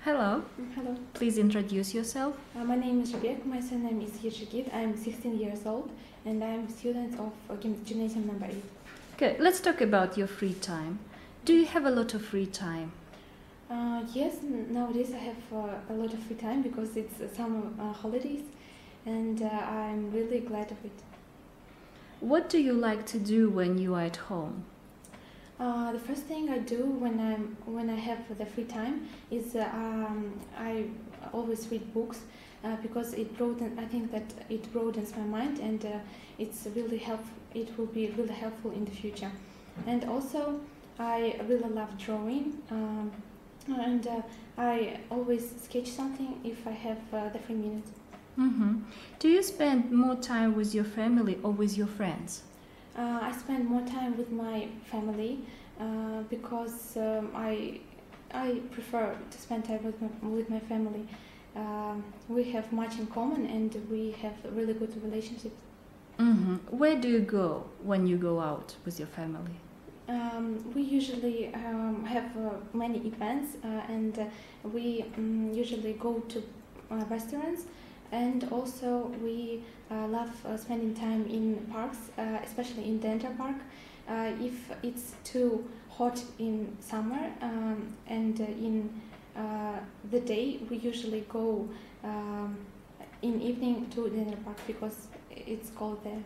Hello. Hello. Please introduce yourself. My name is Rebecca. My surname is Yeshigit. I'm 16 years old and I'm a student of gymnasium number 8. Good. Let's talk about your free time. Do you have a lot of free time? Yes, nowadays I have a lot of free time because it's summer holidays and I'm really glad of it. What do you like to do when you are at home? The first thing I do when I have the free time is I always read books because I think that it broadens my mind and it's really helpful. It will be really helpful in the future. And also I really love drawing and I always sketch something if I have the free minutes. Do you spend more time with your family or with your friends? I spend more time with my family because I prefer to spend time with my family. We have much in common and we have really good relationships. Where do you go when you go out with your family? We usually have many events and we usually go to restaurants. And also we love spending time in parks, especially in Dental Park. If it's too hot in summer and in the day, we usually go in evening to Dental Park because it's cold there.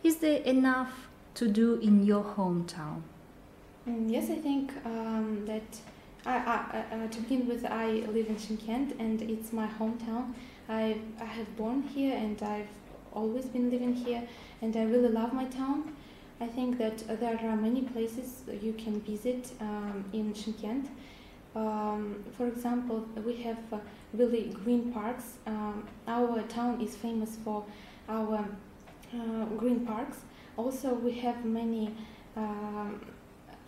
Is there enough to do in your hometown? Yes, I think that to begin with, I live in Shymkent and it's my hometown. I have born here and I've always been living here and I really love my town. I think that there are many places you can visit in Shymkent. For example, we have really green parks. Our town is famous for our green parks. Also, we have many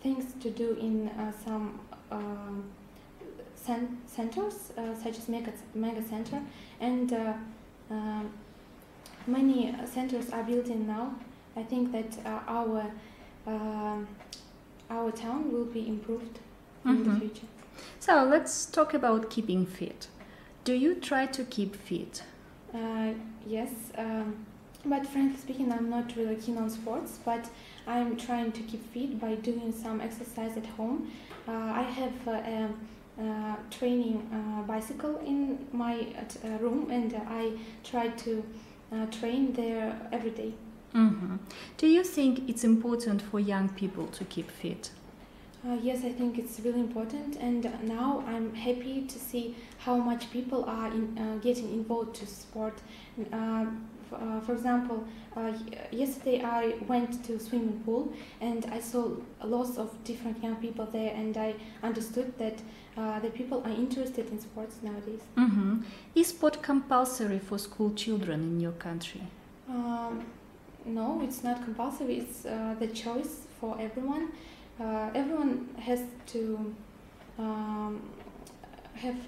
things to do in some centers such as mega center, and many centers are built in now. I think that our town will be improved in the future. So let's talk about keeping fit. Do you try to keep fit? Yes, but frankly speaking, I'm not really keen on sports, but I'm trying to keep fit by doing some exercise at home. I have a training bicycle in my room and I try to train there every day. Do you think it's important for young people to keep fit? Yes, I think it's really important, and now I'm happy to see how much people are getting involved to sport. For example, yesterday I went to a swimming pool and I saw lots of different young people there, and I understood that the people are interested in sports nowadays. Is sport compulsory for school children in your country? No, it's not compulsory. It's the choice for everyone. Everyone has to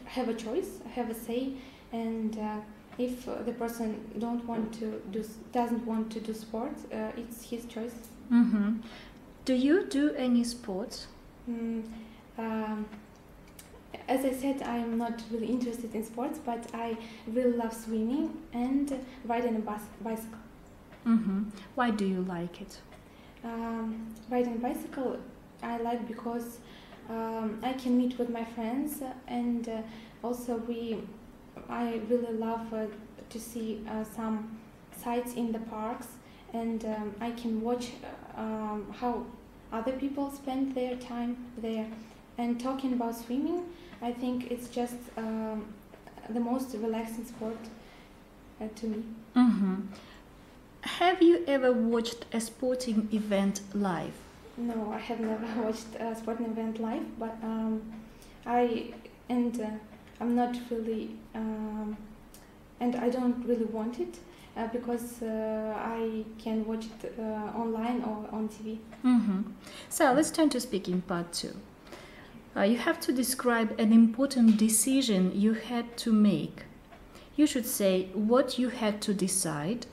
have a choice, have a say, and if the person doesn't want to do sports, it's his choice. Do you do any sports? As I said, I'm not really interested in sports, but I really love swimming and riding a bicycle. Why do you like it? Riding a bicycle I like because I can meet with my friends, and also I really love to see some sights in the parks, and I can watch how other people spend their time there. And talking about swimming, I think it's just the most relaxing sport to me. Have you ever watched a sporting event live? No, I have never watched a sporting event live, but I'm not really, and I don't really want it because I can watch it online or on TV. So let's turn to speaking part 2. You have to describe an important decision you had to make. You should say what you had to decide,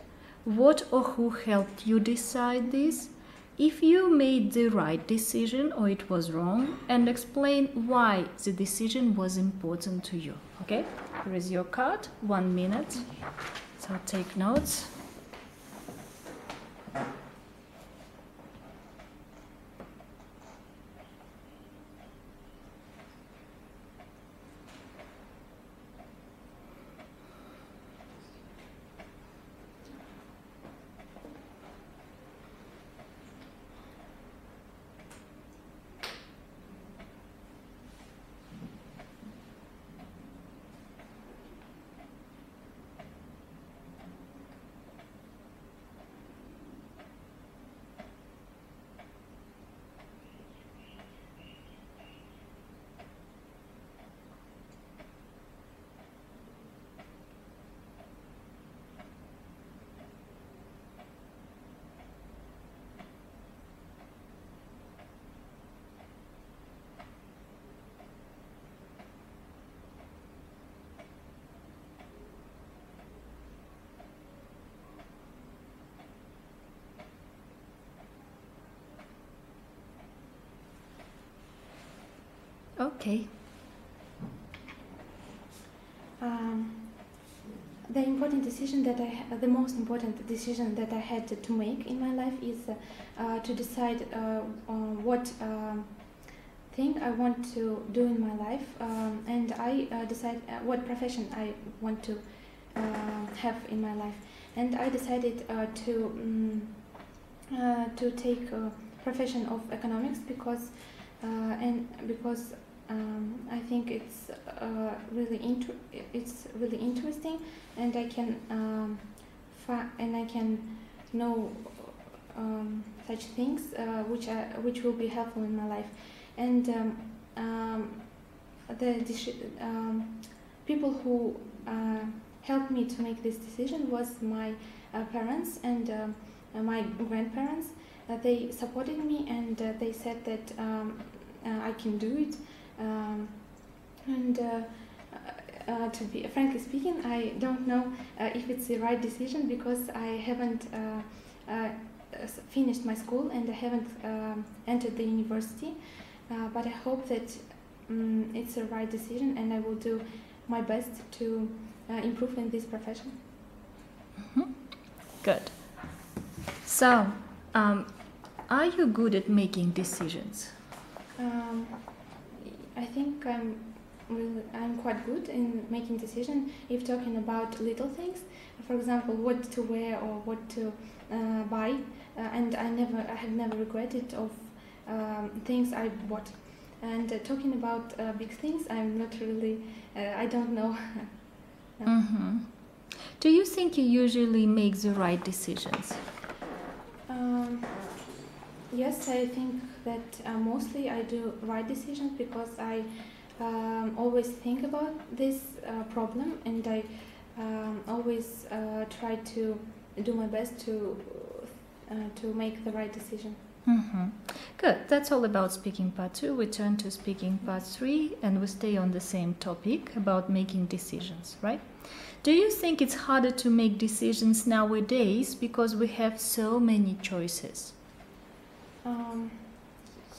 what or who helped you decide this, if you made the right decision or it was wrong, and explain why the decision was important to you. Okay? Here is your card, 1 minute. So take notes. Okay. The most important decision that I had to make in my life is to decide what thing I want to do in my life, and I decide what profession I want to have in my life, and I decided to take a profession of economics because I think it's really interesting, and I can know such things which will be helpful in my life, and people who helped me to make this decision was my parents and my grandparents. They supported me, and they said that I can do it. To be frankly speaking, I don't know if it's the right decision because I haven't finished my school and I haven't entered the university. But I hope that it's the right decision, and I will do my best to improve in this profession. Mm-hmm. Good. So, are you good at making decisions? I think I'm quite good in making decisions if talking about little things. For example, what to wear or what to buy, and I have never regretted of things I bought. And talking about big things, I'm not really. I don't know. No. Mm-hmm. Do you think you usually make the right decisions? Yes, I think that mostly I do right decisions because I always think about this problem, and I always try to do my best to make the right decision. Mm-hmm. Good. That's all about speaking part 2. We turn to speaking part 3, and we stay on the same topic about making decisions, right? Do you think it's harder to make decisions nowadays because we have so many choices?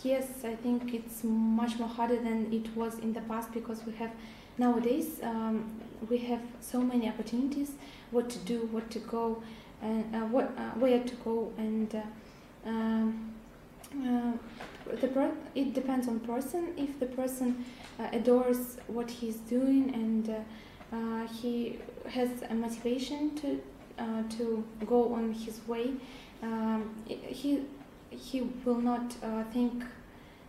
Yes, I think it's much more harder than it was in the past because nowadays we have so many opportunities, what to do, what to go, and where to go, and it depends on person. If the person adores what he's doing and he has a motivation to go on his way, he will not think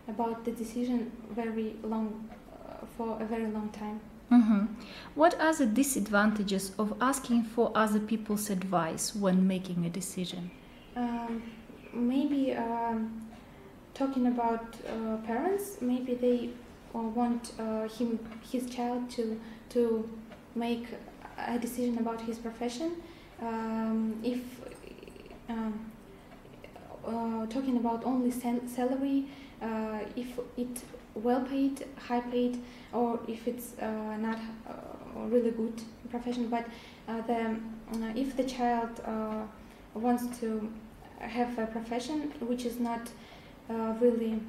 about the decision for a very long time. Mm-hmm. What are the disadvantages of asking for other people's advice when making a decision? Maybe talking about parents, maybe they want his child to make a decision about his profession. If talking about only salary, if it's well paid, high paid, or if it's not a really good profession. But if the child wants to have a profession which is not really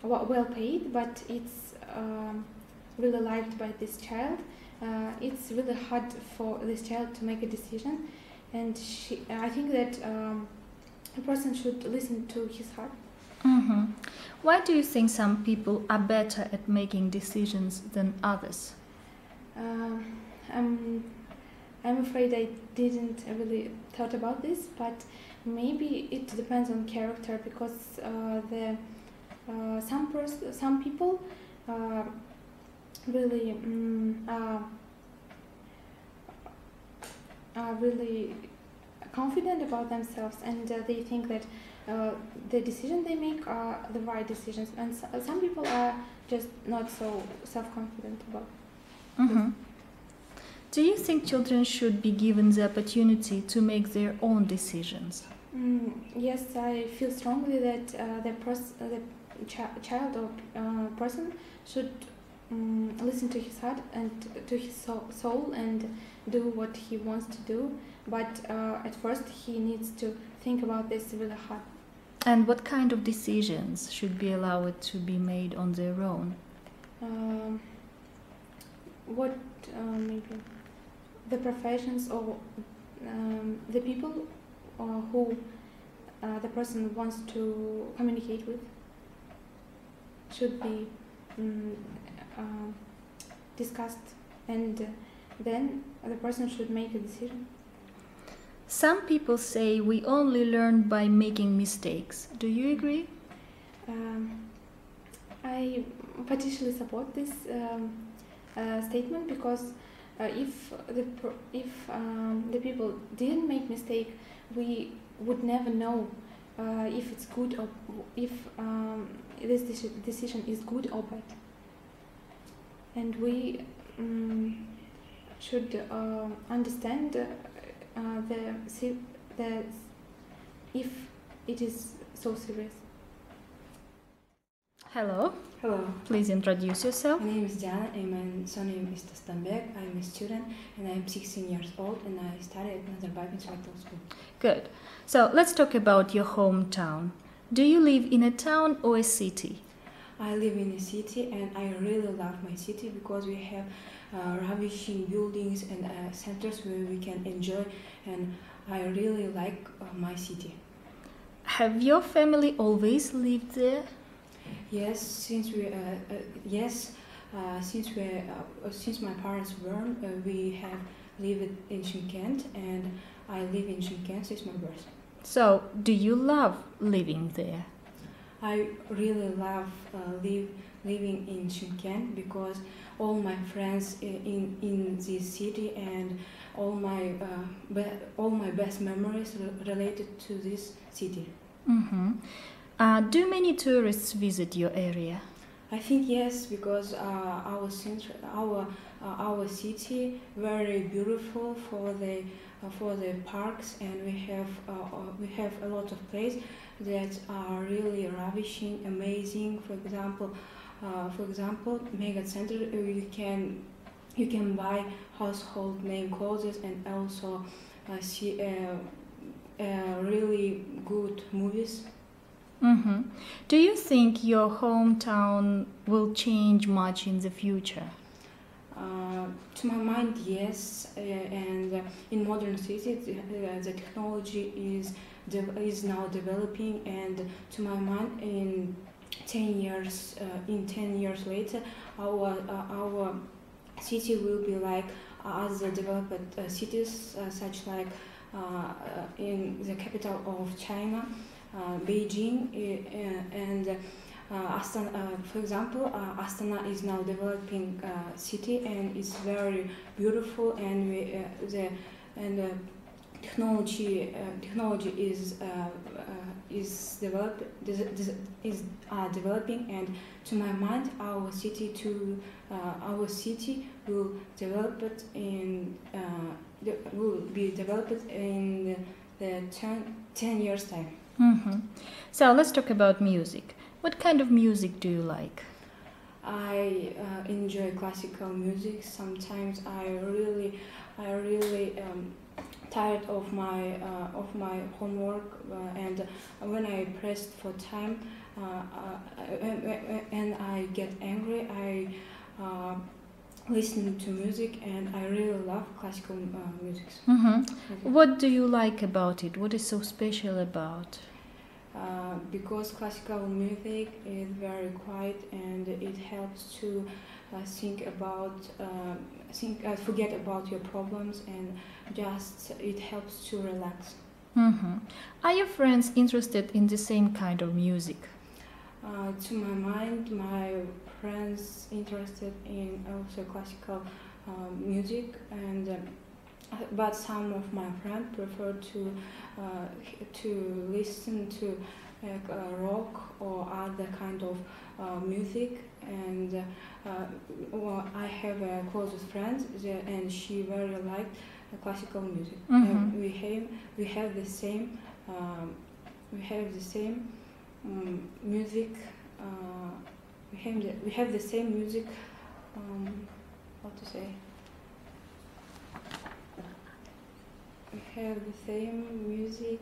well paid, but it's really liked by this child. It's really hard for this child to make a decision, and I think that a person should listen to his heart. Mm-hmm. Why do you think some people are better at making decisions than others? I'm afraid I didn't really thought about this, but maybe it depends on character, because some people really are really confident about themselves, and they think that the decision they make are the right decisions, and some people are just not so self-confident about Mm-hmm. Do you think children should be given the opportunity to make their own decisions? Yes, I feel strongly that the child or person should listen to his heart and to his soul and do what he wants to do, but at first he needs to think about this really hard. And what kind of decisions should be allowed to be made on their own? Maybe the professions or the people who the person wants to communicate with should be discussed, and then the person should make a decision. Some people say we only learn by making mistakes. Do you agree? I partially support this statement, because if the people didn't make mistake, we would never know if it's good or if this decision is good or bad. And we should understand if it is so serious. Hello. Hello. Please introduce yourself. My name is Diana and my surname is Tastambek. I'm a student and I'm 16 years old and I study at Nazarbayev Intellectual School. Good. So let's talk about your hometown. Do you live in a town or a city? I live in a city and I really love my city because we have ravishing buildings and centers where we can enjoy, and I really like my city. Have your family always lived there? Yes, since my parents were born, we have lived in Shymkent, and I live in Shymkent since my birth. So, do you love living there? I really love living in Shymkent because all my friends in this city and all my best memories related to this city. Mm-hmm. Do many tourists visit your area? I think yes, because our city very beautiful for the parks, and we have a lot of places that are really ravishing, amazing. For example, Mega Center, you can buy household name clothes and also see really good movies. Mm-hmm. Do you think your hometown will change much in the future? To my mind, yes, and in modern cities, the technology is now developing, and to my mind, in 10 years later, our city will be like other developed cities, such like in the capital of China, Beijing, and Astana. For example, Astana is now developing city, and it's very beautiful, and technology is developing, and to my mind, our city will be developed in the 10 years time. Mm-hmm. So let's talk about music. What kind of music do you like? I enjoy classical music. Sometimes I really tired of my homework, and when I pressed for time, and I get angry, I listen to music, and I really love classical music. What do you like about it? What is so special about? Because classical music is very quiet, and it helps to forget about your problems, and just it helps to relax. Are your friends interested in the same kind of music? To my mind, my friends interested in also classical music, and but some of my friends prefer to listen to rock or other kind of music. And I have a closest friend, and she very liked classical music. We have the same music. We have the same music. What to say? We have the same music.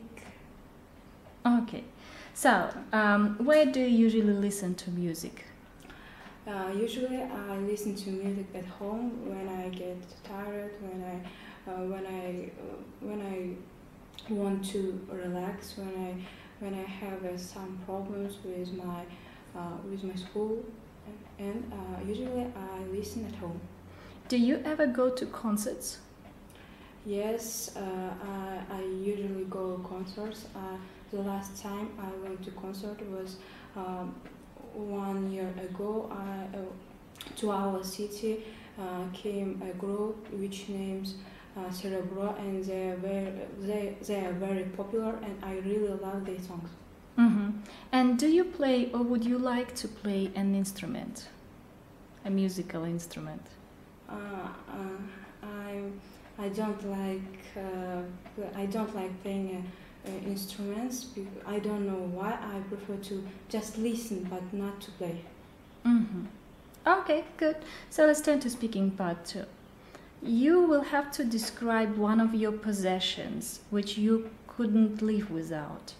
Okay, so where do you usually listen to music? Usually, I listen to music at home when I get tired, when I want to relax, when I have some problems with my school, and usually I listen at home. Do you ever go to concerts? Yes, I usually go to concerts. The last time I went to concert was 1 year ago. To our city came a group which names Cerebro, and they are very popular, and I really love their songs. And do you play, or would you like to play an instrument, a musical instrument? I don't like playing instruments. I don't know why. I prefer to just listen, but not to play. Okay, good. So let's turn to speaking part 2. You will have to describe one of your possessions which you couldn't live without.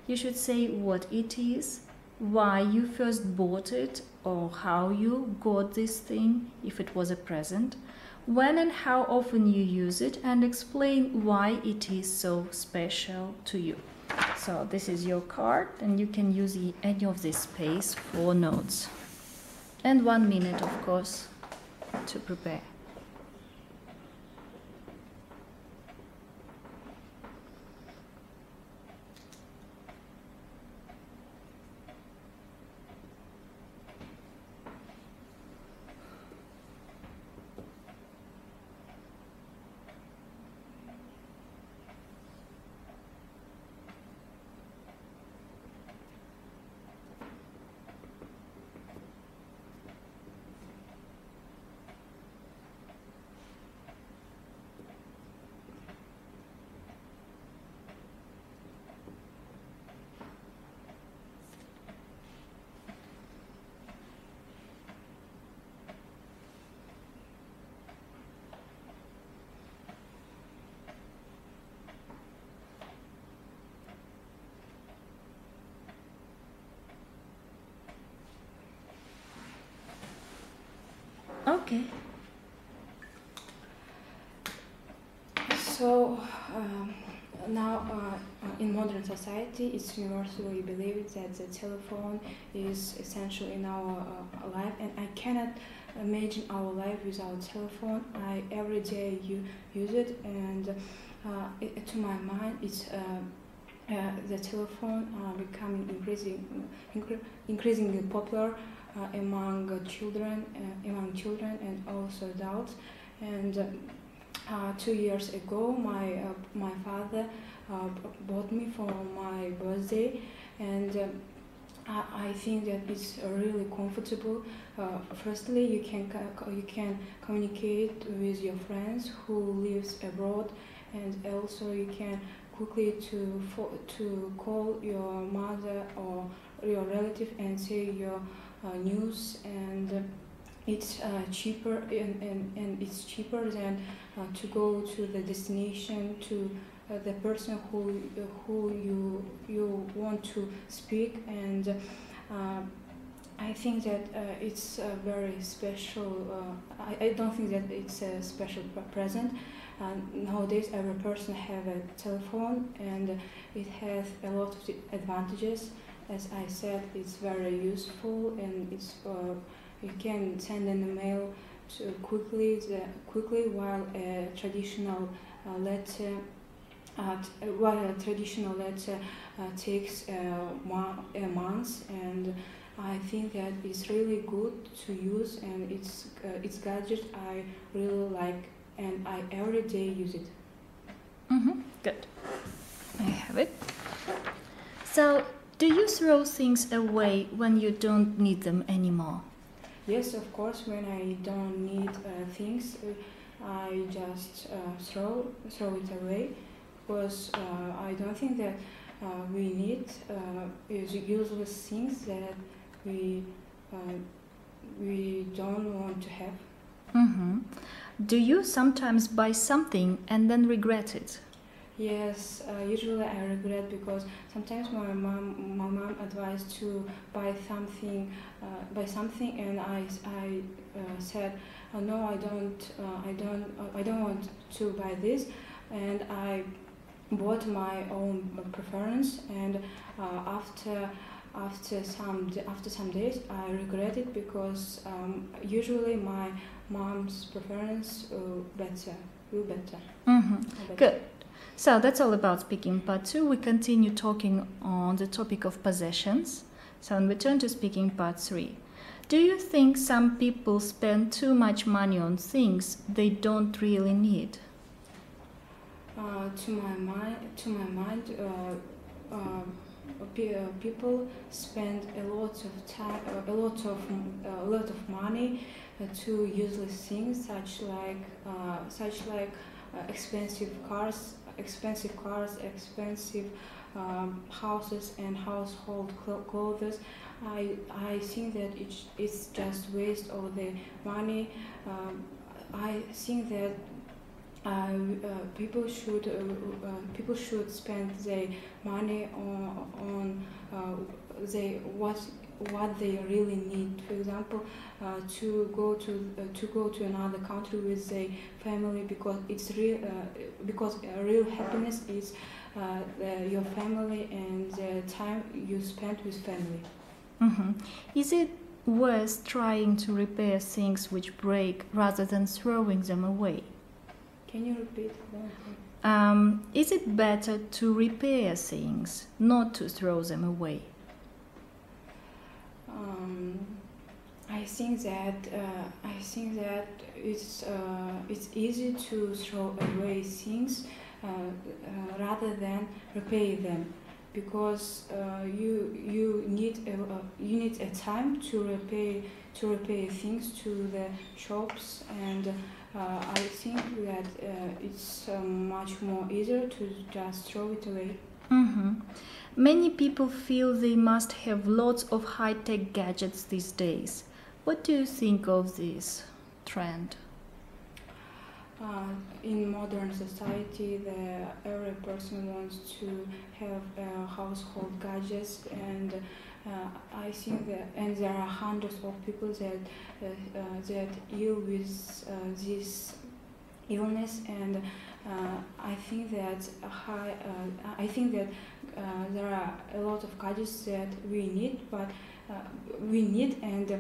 You should say what it is, why you first bought it, or how you got this thing, if it was a present, when and how often you use it, and explain why it is so special to you. So this is your card, and you can use any of this space for notes. And 1 minute, of course, to prepare. Okay. So now in modern society, it's universally believed that the telephone is essential in our life, and I cannot imagine our life without telephone. I every day use it, and to my mind, it's the telephone becoming increasingly popular among children and also adults. And 2 years ago, my father bought me for my birthday, and I think that it's really comfortable. Firstly, you can communicate with your friends who lives abroad, and also you can quickly to call your mother or your relative and say your news, and it's cheaper and it's cheaper than to go to the destination, to the person who you want to speak. And I think that it's a very special. I don't think that it's a special present. Nowadays, every person have a telephone, and it has a lot of advantages. As I said, it's very useful, and it's you can send an email to quickly, while a traditional letter. While a traditional letter takes months, and I think that it's really good to use, and it's gadget I really like, and I every day use it. Good. I have it. So, do you throw things away when you don't need them anymore? Yes, of course. When I don't need things, I just throw it away, because I don't think that we need useless things that we don't want to have. Do you sometimes buy something and then regret it? Yes, usually I regret, because sometimes my mom advised to buy something, and I said, no, I don't want to buy this, and I bought my own preference, and after some days I regret it, because better. Good. So that's all about speaking part 2. We continue talking on the topic of possessions. So we turn to speaking part 3. Do you think some people spend too much money on things they don't really need? To my mind, people spend a lot of time, a lot of money to useless things, such like expensive cars, expensive houses, and household clothes. I think that it's just waste of the money. I think that people should spend their money on what they really need. For example, to go to another country with their family, because real happiness is your family and the time you spend with family. Is it worth trying to repair things which break rather than throwing them away? Can you repeat that? Is it better to repair things, not to throw them away? I think that it's easy to throw away things rather than repair them, because you need a time to repair things to the shops, and I think that it's much more easier to just throw it away. Many people feel they must have lots of high-tech gadgets these days. What do you think of this trend? In modern society, every person wants to have household gadgets, and I think that, and there are hundreds of people that ill with this illness, and I think that there are a lot of gadgets that we need, and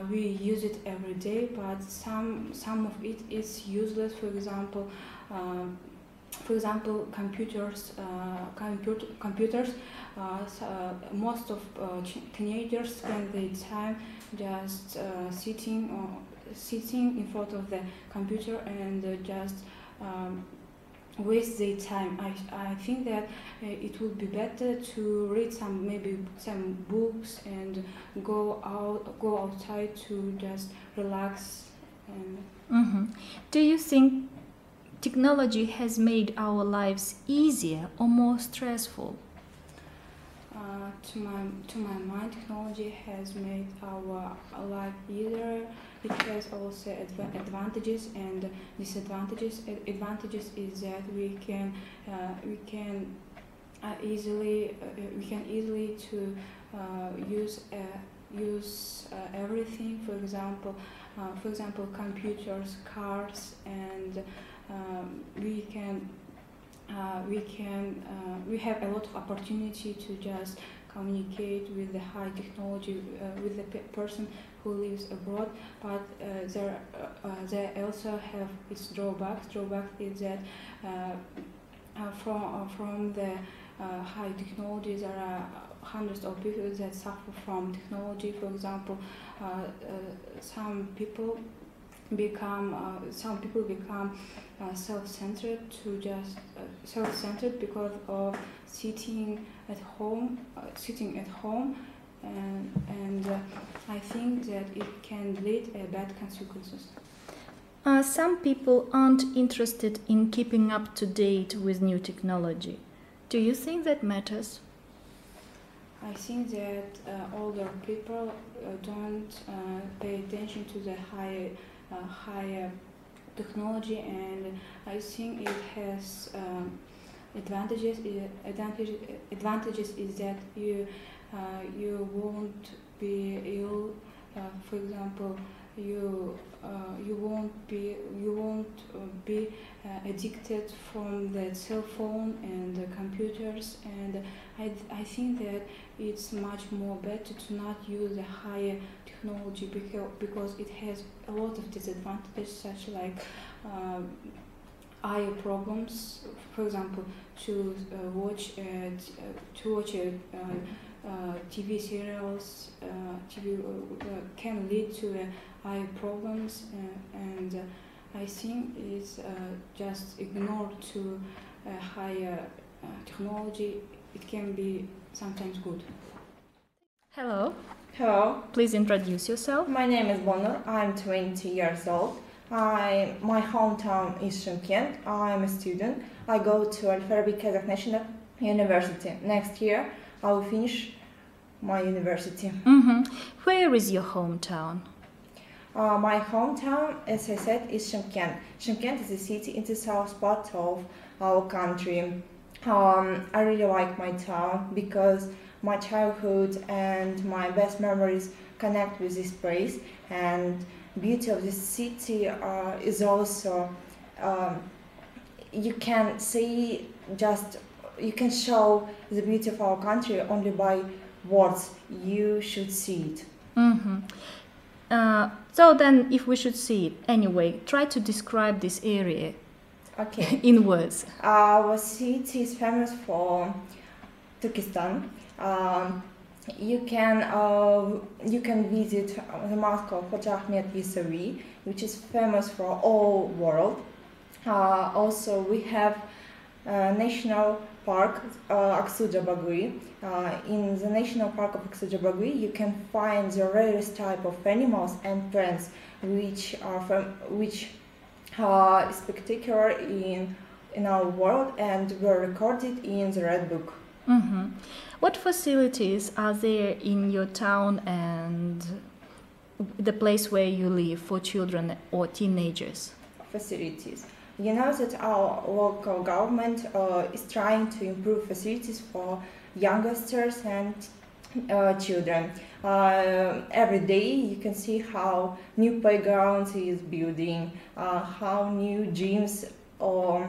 we use it every day, but some of it is useless. For example, computers. Most of teenagers spend their time just sitting in front of the computer and just waste their time. I think that it would be better to read some books and go outside to just relax. Do you think technology has made our lives easier or more stressful? To my mind, technology has made our life easier. It has also advantages and disadvantages. Advantages is that we can easily to use everything. For example, computers, cars, and we have a lot of opportunity to just communicate with the high technology with the person who lives abroad, but they also have its drawbacks. Drawback is that from the high technology there are hundreds of people that suffer from technology. For example, some people become self-centered because of sitting at home, and I think that it can lead to bad consequences. Some people aren't interested in keeping up to date with new technology. Do you think that matters? I think that older people don't pay attention to the higher technology, and I think it has advantages. Advantages is that you won't be ill. For example, you won't be addicted from the cell phone and the computers, and I think that it's much more better to not use the higher technology because it has a lot of disadvantages, such like eye problems. For example, to watch TV serials, can lead to eye problems, and I think it's just ignored to higher technology. It can be sometimes good. Hello. Hello, Please introduce yourself. my name is Bonur. I'm 20 years old. My hometown is Shymkent. I'm a student. I go to Al-Farabi Kazakh National University. Next year, I will finish my university. Where is your hometown? My hometown, as I said, is Shymkent. Shymkent is a city in the south part of our country. I really like my town because my childhood and my best memories connect with this place, and beauty of this city is also you can show the beauty of our country only by words. You should see it. So then, if we should see it anyway, try to describe this area Okay. in words. Our city is famous for Turkestan. You can visit the mosque of Hoca Ahmet Yesevi, which is famous for all world. Also, we have national park Aksuca-Bagui. In the national park of Aksuca-Bagui, you can find the rarest type of animals and plants, which is spectacular in our world and were recorded in the Red Book. What facilities are there in your town and the place where you live for children or teenagers? Facilities. You know that our local government is trying to improve facilities for youngsters and children. Every day you can see how new playgrounds is building, how new gyms or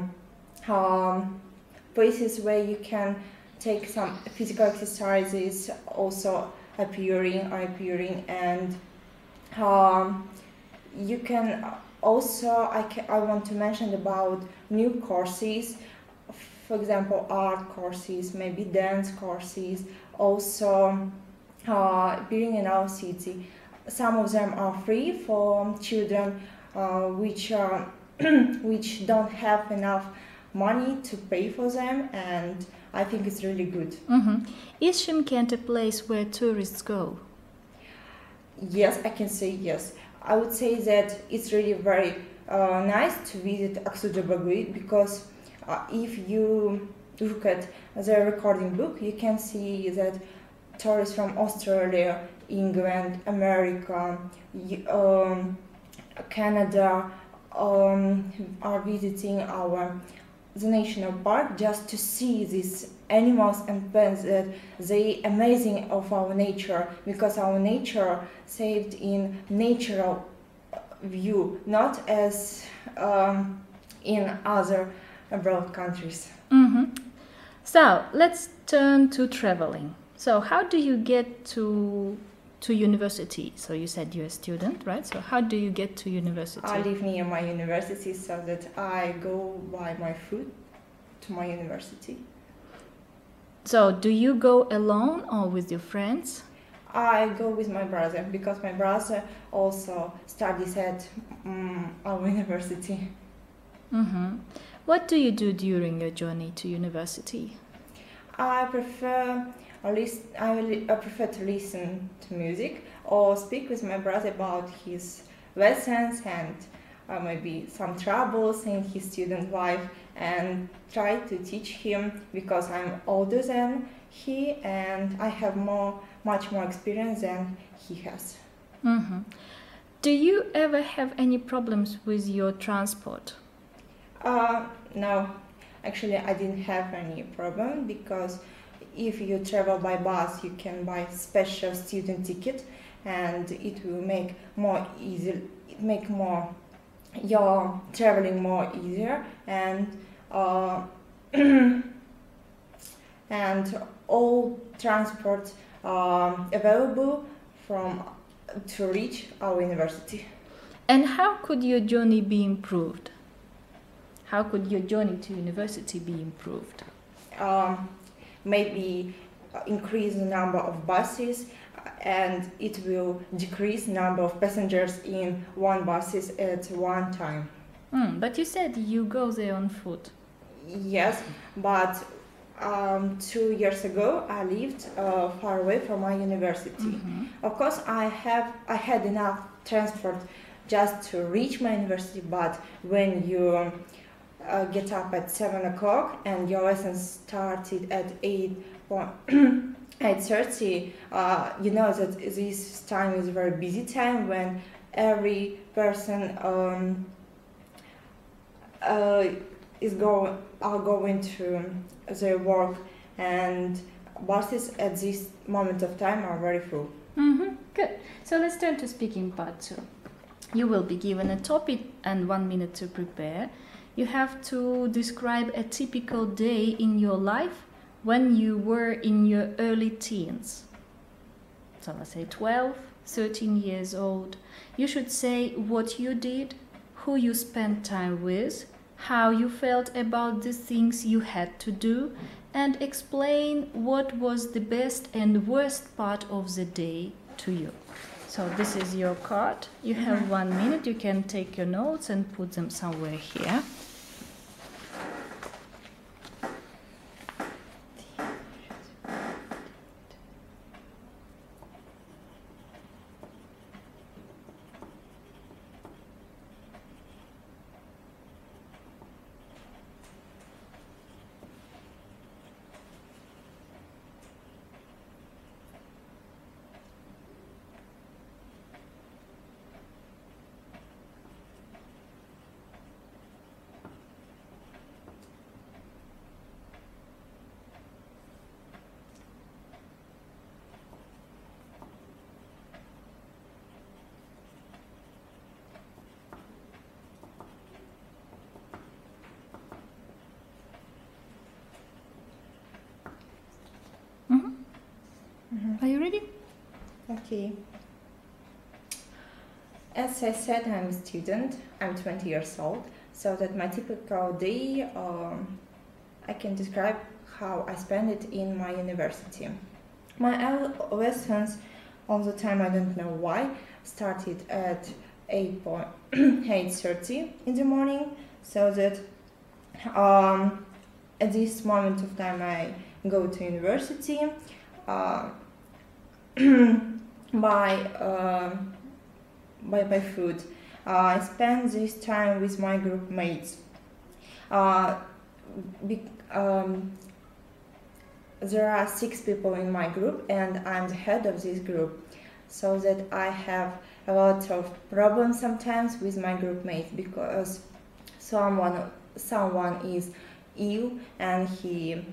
places where you can take some physical exercises also appearing, and you can also, I want to mention about new courses, for example art courses, maybe dance courses, also appearing in our city. Some of them are free for children which don't have enough money to pay for them, and I think it's really good. Is Shymkent a place where tourists go? Yes, I can say yes. I would say that it's really very nice to visit Aksuca-Bagui because if you look at the recording book, you can see that tourists from Australia, England, America, Canada are visiting the national park just to see these animals and plants, that the amazing of our nature, because our nature saved in natural view, not as in other abroad countries. So let's turn to traveling. So how do you get to university? So you said you're a student, right? So how do you get to university? I live near my university, so that I go by my foot to my university. So do you go alone or with your friends? I go with my brother, because my brother also studies at our university. What do you do during your journey to university? I prefer to listen to music or speak with my brother about his lessons and maybe some troubles in his student life, and try to teach him, because I'm older than he and I have much more experience than he has. Do you ever have any problems with your transport? No, actually I didn't have any problem, because if you travel by bus, you can buy special student ticket, and it will make your traveling more easier, and and all transport available to reach our university. And how could your journey be improved? How could your journey to university be improved? Maybe increase the number of buses, and it will decrease number of passengers in one buses at one time. But you said you go there on foot. Yes, but 2 years ago I lived far away from my university. Of course, I had enough transport just to reach my university, but when you get up at 7 o'clock and your lessons started at 8:30, you know that this time is a very busy time, when every person are going to their work, and buses at this moment of time are very full. Good. So let's turn to speaking part 2. You will be given a topic and 1 minute to prepare. You have to describe a typical day in your life when you were in your early teens. So let's say 12, 13 years old. You should say what you did, who you spent time with, how you felt about the things you had to do, and explain what was the best and worst part of the day to you. So this is your card. You have 1 minute. You can take your notes and put them somewhere here. Are you ready? Okay. As I said, I'm a student. I'm 20 years old, so that my typical day, I can describe how I spend it in my university. My lessons, all the time, I don't know why, started at 8:30 in the morning, so that at this moment of time I go to university. By food. I spend this time with my group mates. there are 6 people in my group, and I'm the head of this group, so that I have a lot of problems sometimes with my group mates, because someone is ill and he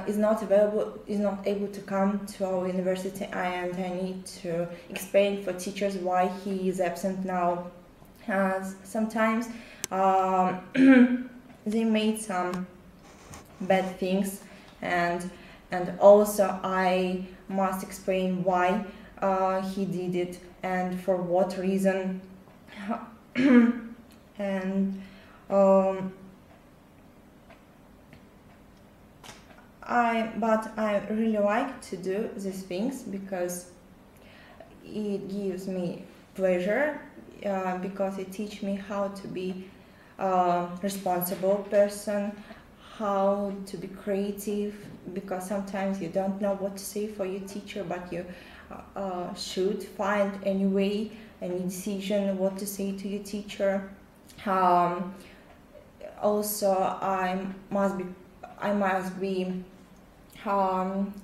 is not able to come to our university, and I need to explain for teachers why he is absent now. Sometimes they made some bad things, and also I must explain why he did it and for what reason. And I really like to do these things because it gives me pleasure, because it teaches me how to be a responsible person, how to be creative, because sometimes you don't know what to say for your teacher, but you should find any way, any decision what to say to your teacher. Also, I must be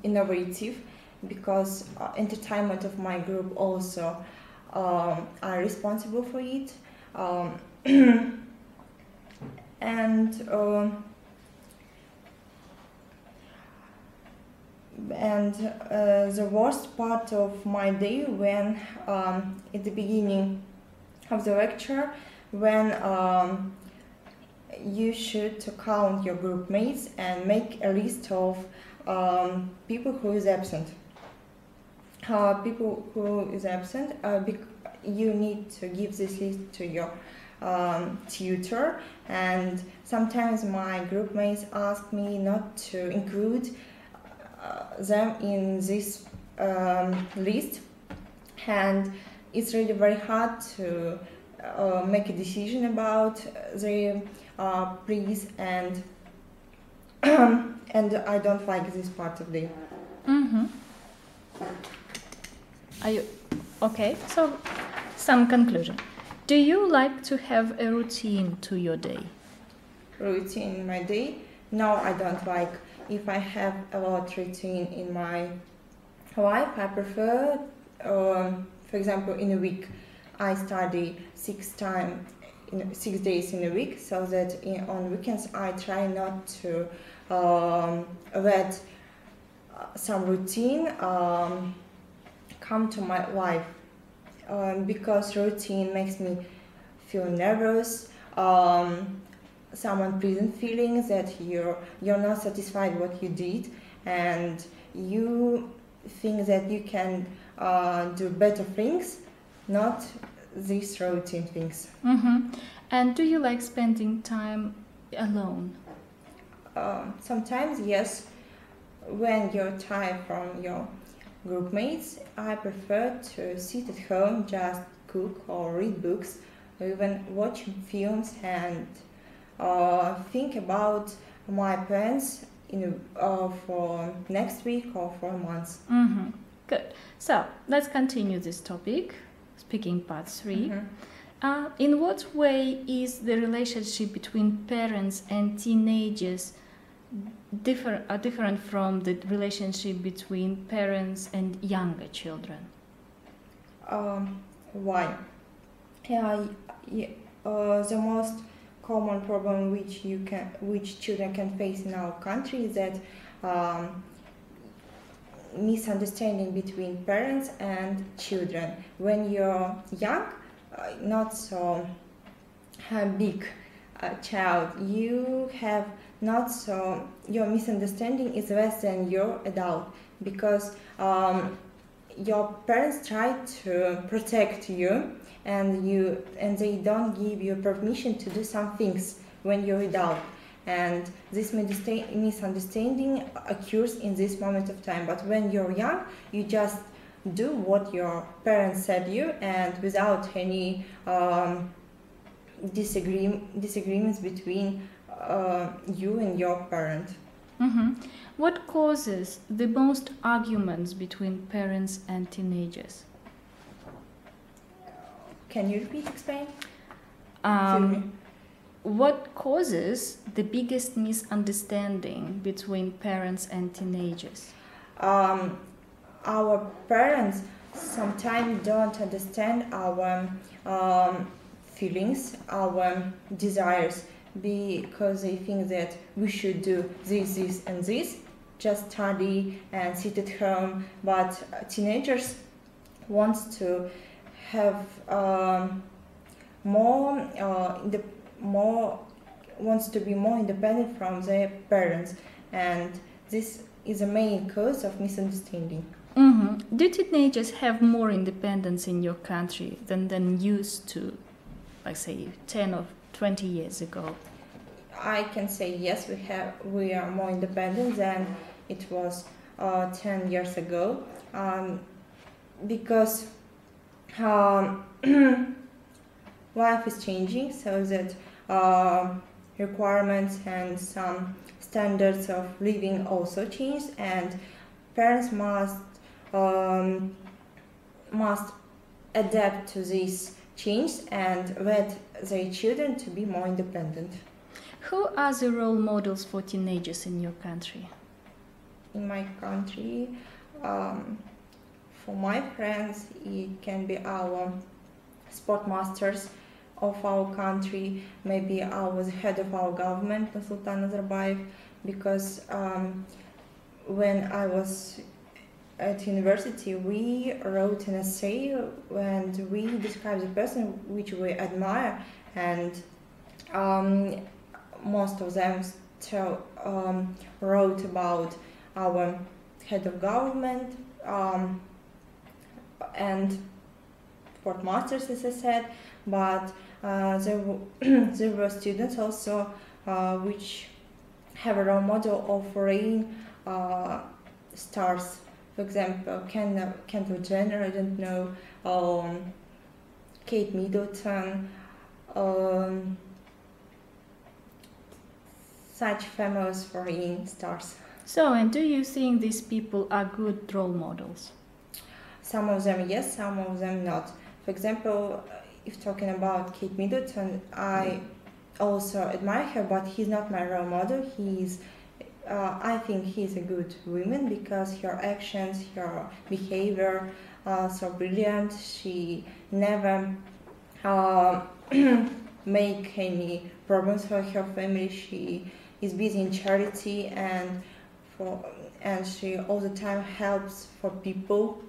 innovative, because entertainment of my group also are responsible for it. And the worst part of my day, when at the beginning of the lecture, when you should count your group mates and make a list of people who is absent. You need to give this list to your tutor, and sometimes my group mates ask me not to include them in this list, and it's really very hard to make a decision about the please, and and I don't like this part of the. Mm-hmm. Are you okay? So, some conclusion. Do you like to have a routine to your day? Routine in my day? No, I don't like. If I have a lot routine in my life, I prefer, for example, in a week, I study 6 days in a week, so that on weekends I try not to let some routine come to my life, because routine makes me feel nervous, some unpleasant feelings that you're not satisfied what you did, and you think that you can do better things, not these routine things. Mm-hmm. And do you like spending time alone? Sometimes, yes. When you're tired from your group mates, I prefer to sit at home, just cook or read books, or even watch films, and think about my plans for next week or for months. Mm-hmm. Good. So let's continue this topic, speaking part 3. Mm-hmm. In what way is the relationship between parents and teenagers different from the relationship between parents and younger children? Why? The most common problem which children can face in our country is that misunderstanding between parents and children. When you're young, not so big child, you have not so, your misunderstanding is less than your adult, because your parents try to protect you, and they don't give you permission to do some things when you're adult, and this misunderstanding occurs in this moment of time. But when you're young, you just do what your parents said you, and without any disagreements between you and your parent. Mm-hmm. What causes the most arguments between parents and teenagers? Can you explain? what causes the biggest misunderstanding between parents and teenagers? Our parents sometimes don't understand our feelings, our desires, because they think that we should do this, and this, just study and sit at home. But teenagers want to have wants to be more independent from their parents, and this is a main cause of misunderstanding. Mm-hmm. Do teenagers have more independence in your country than used to, like say 10 or 20 years ago? I can say yes, we are more independent than it was 10 years ago, because life is changing, so that requirements and some standards of living also change, and parents must adapt to this change and let their children to be more independent. Who are the role models for teenagers in your country? In my country, for my friends, it can be our sport masters of our country, maybe the head of our government, Sultan Nazarbayev, because when I was at university, we wrote an essay and we described the person which we admire, and most of them wrote about our head of government and sport masters, as I said, but there were students also which have a role model of rain stars. For example, Kendall Jenner, I don't know, Kate Middleton, such famous foreign stars. So, and do you think these people are good role models? Some of them yes, some of them not. For example, if talking about Kate Middleton, I also admire her, but he's not my role model. I think he's a good woman because her actions, her behavior are so brilliant. She never make any problems for her family. She is busy in charity and she all the time helps for people.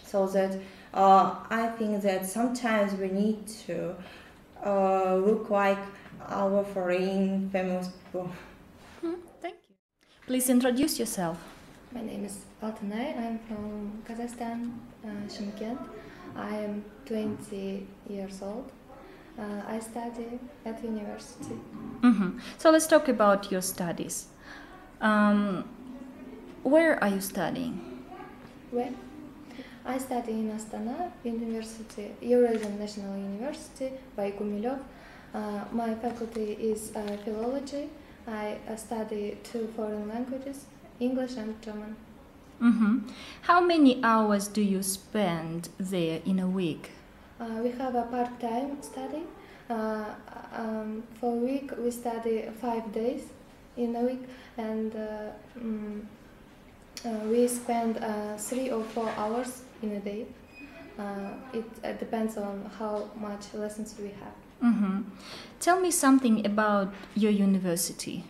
So that I think that sometimes we need to look like our foreign famous people. Thank you. Please introduce yourself. My name is Tatyana. I'm from Kazakhstan, Shymkent. I am 20 years old. I study at university. Mm-hmm. So let's talk about your studies. Where are you studying? Where? I study in Astana University, Eurasian National University by Gumaydullina. My faculty is philology. I study 2 foreign languages, English and German. Mm-hmm. How many hours do you spend there in a week? We have a part-time study. For a week we study 5 days in a week, and we spend 3 or 4 hours in a day. It depends on how much lessons we have. Mm-hmm. Tell me something about your university.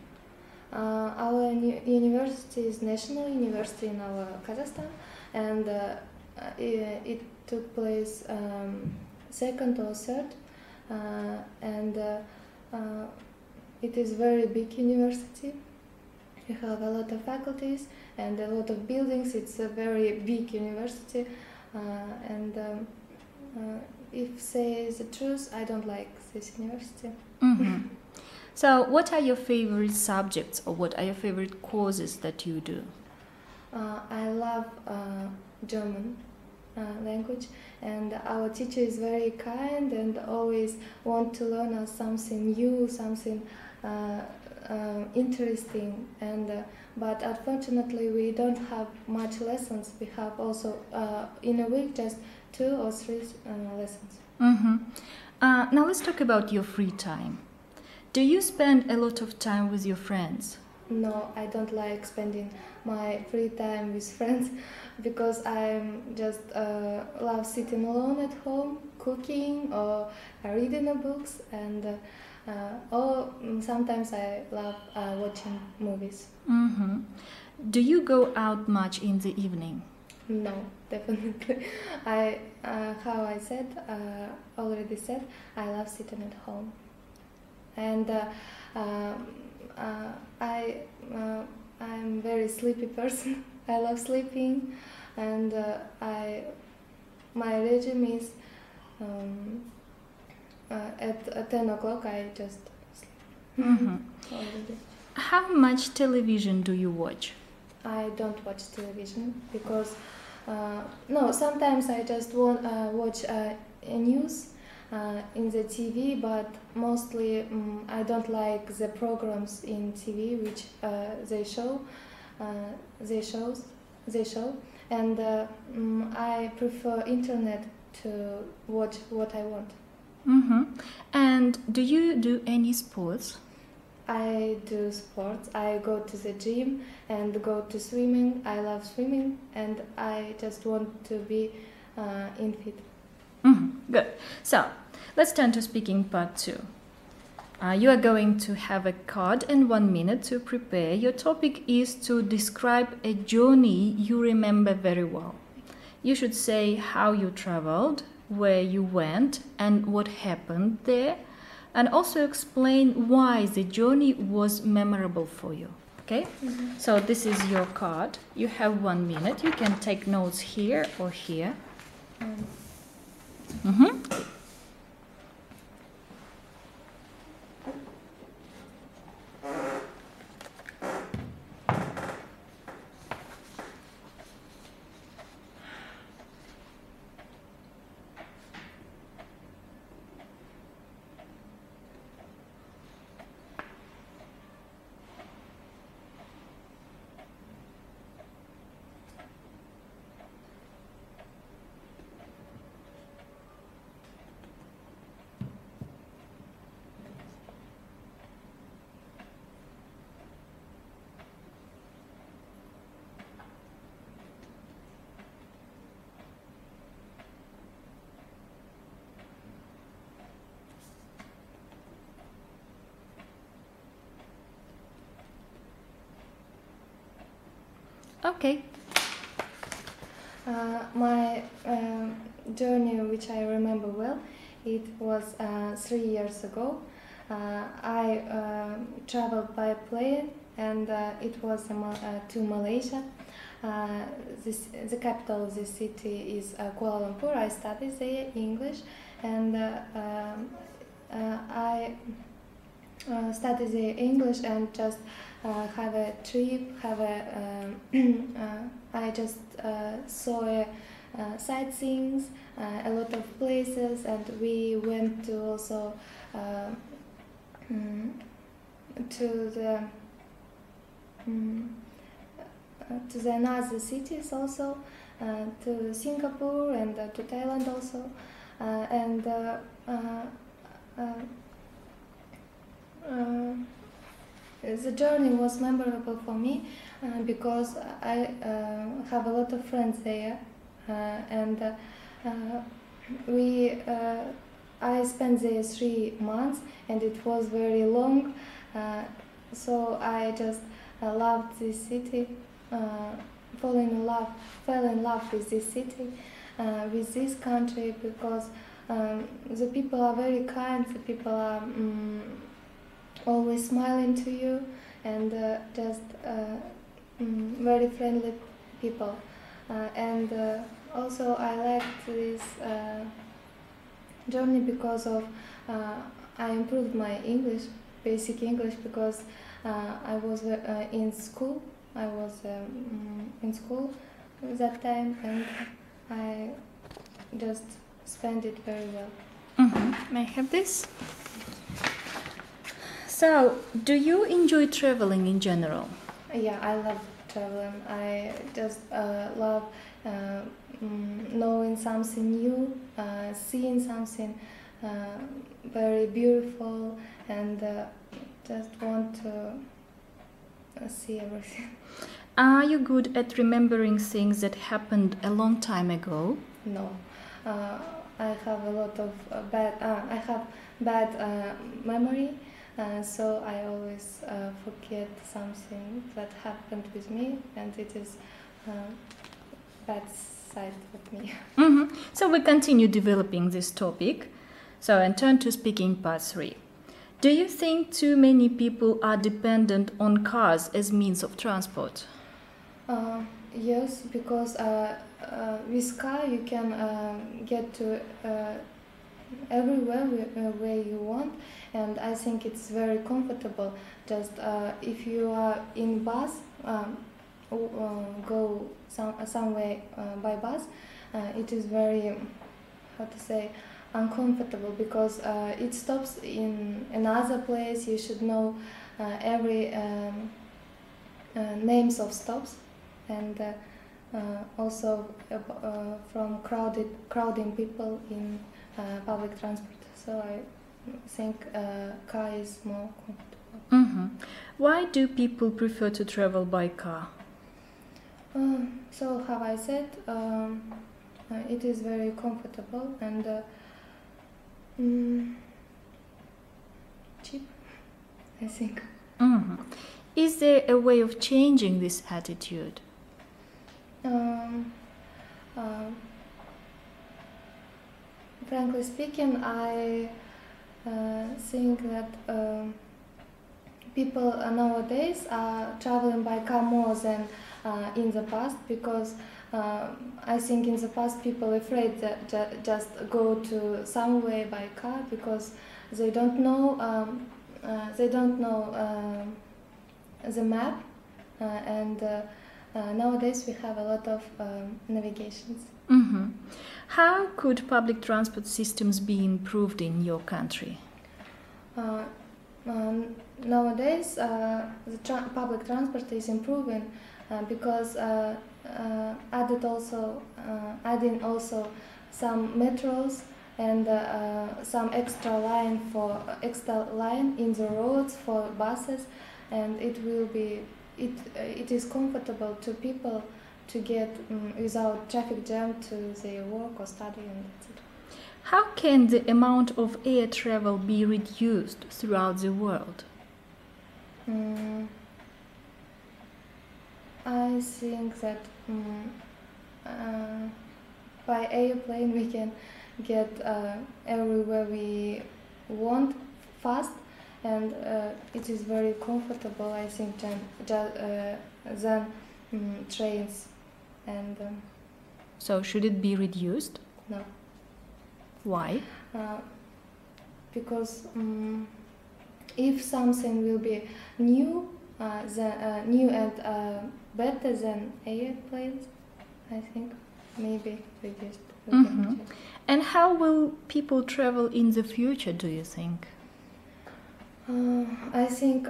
Our university is national university in our Kazakhstan, and it took place second or third, and it is very big university. We have a lot of faculties and a lot of buildings. It's a very big university, and if say the truth, I don't like this university. Mm-hmm. So what are your favorite subjects, or what are your favorite courses that you do? I love German language, and our teacher is very kind and always want to learn us something new, something interesting, and but unfortunately we don't have much lessons. We have also in a week just 2 or 3 lessons. Mm-hmm. Now let's talk about your free time. Do you spend a lot of time with your friends? No, I don't like spending my free time with friends because I'm just love sitting alone at home, cooking or reading books, and or sometimes I love watching movies. Mm-hmm. Do you go out much in the evening? No, definitely. I how I said already said I love sitting at home, and I'm very sleepy person. I love sleeping, and my regime is at 10 o'clock I just sleep Mm-hmm. already. How much television do you watch? I don't watch television because no, sometimes I just watch news in the TV, but mostly I don't like the programs in TV which they show, and I prefer internet to watch what I want. Mm-hmm. And do you do any sports? I do sports. I go to the gym and go to swimming. I love swimming, and I just want to be in fit. Mm-hmm. Good. So, let's turn to speaking part 2. You are going to have a card and 1 minute to prepare. Your topic is to describe a journey you remember very well. You should say how you traveled, where you went, and what happened there, and also explain why the journey was memorable for you. Okay? Mm-hmm. So this is your card. You have 1 minute. You can take notes here or here. Mm-hmm. Okay. My journey, which I remember well, it was 3 years ago. I traveled by plane, and it was to Malaysia. The capital of the city is Kuala Lumpur. I studied there English, and I studied the English and just have a trip. I just saw sightseeing, a lot of places, and we went to also to the another cities also, to Singapore and to Thailand also, and the journey was memorable for me because I have a lot of friends there, and I spent there 3 months, and it was very long. So I just loved this city, fell in love with this city, with this country, because the people are very kind. The people are always smiling to you, and just very friendly people. And also I liked this journey because of I improved my English, basic English, because I was in school. I was in school that time, and I just spent it very well. Mm-hmm. May I have this? So, do you enjoy traveling in general? Yeah, I love traveling. I just love knowing something new, seeing something very beautiful, and just want to see everything. Are you good at remembering things that happened a long time ago? No, I have a lot of I have bad memory, so I always forget something that happened with me, and it is bad side of me. So we continue developing this topic. So, and turn to speaking part 3. Do you think too many people are dependent on cars as means of transport? Yes, because with car you can get to everywhere where you want, and I think it's very comfortable. Just if you are in bus, go somewhere by bus, it is very, how to say, uncomfortable, because it stops in another place. You should know every names of stops, and also from crowding people in public transport. So I think car is more comfortable. Why do people prefer to travel by car? So how I said, it is very comfortable and cheap, I think. Is there a way of changing this attitude? Frankly speaking, I think that people nowadays are traveling by car more than in the past, because I think in the past people afraid that just go to somewhere by car because they don't know the map, and nowadays we have a lot of navigations. How could public transport systems be improved in your country? Nowadays the public transport is improving because adding also some metros and some extra line in the roads for buses, and it is comfortable to people to get without traffic jam to their work or study, and that's it. How can the amount of air travel be reduced throughout the world? I think that by airplane we can get everywhere we want fast, and it is very comfortable, I think, than trains. And So should it be reduced? no, Why? because if something will be new, new and better than airplanes, I think maybe reduced. And how will people travel in the future, do you think? I think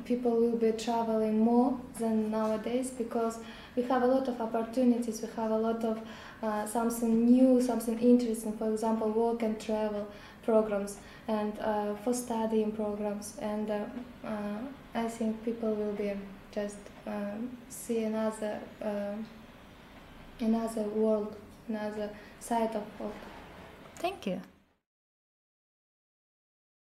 people will be traveling more than nowadays, because we have a lot of opportunities, we have a lot of something new, something interesting, for example, work and travel programs, and for studying programs, and I think people will be just see another world, another side of world. Thank you.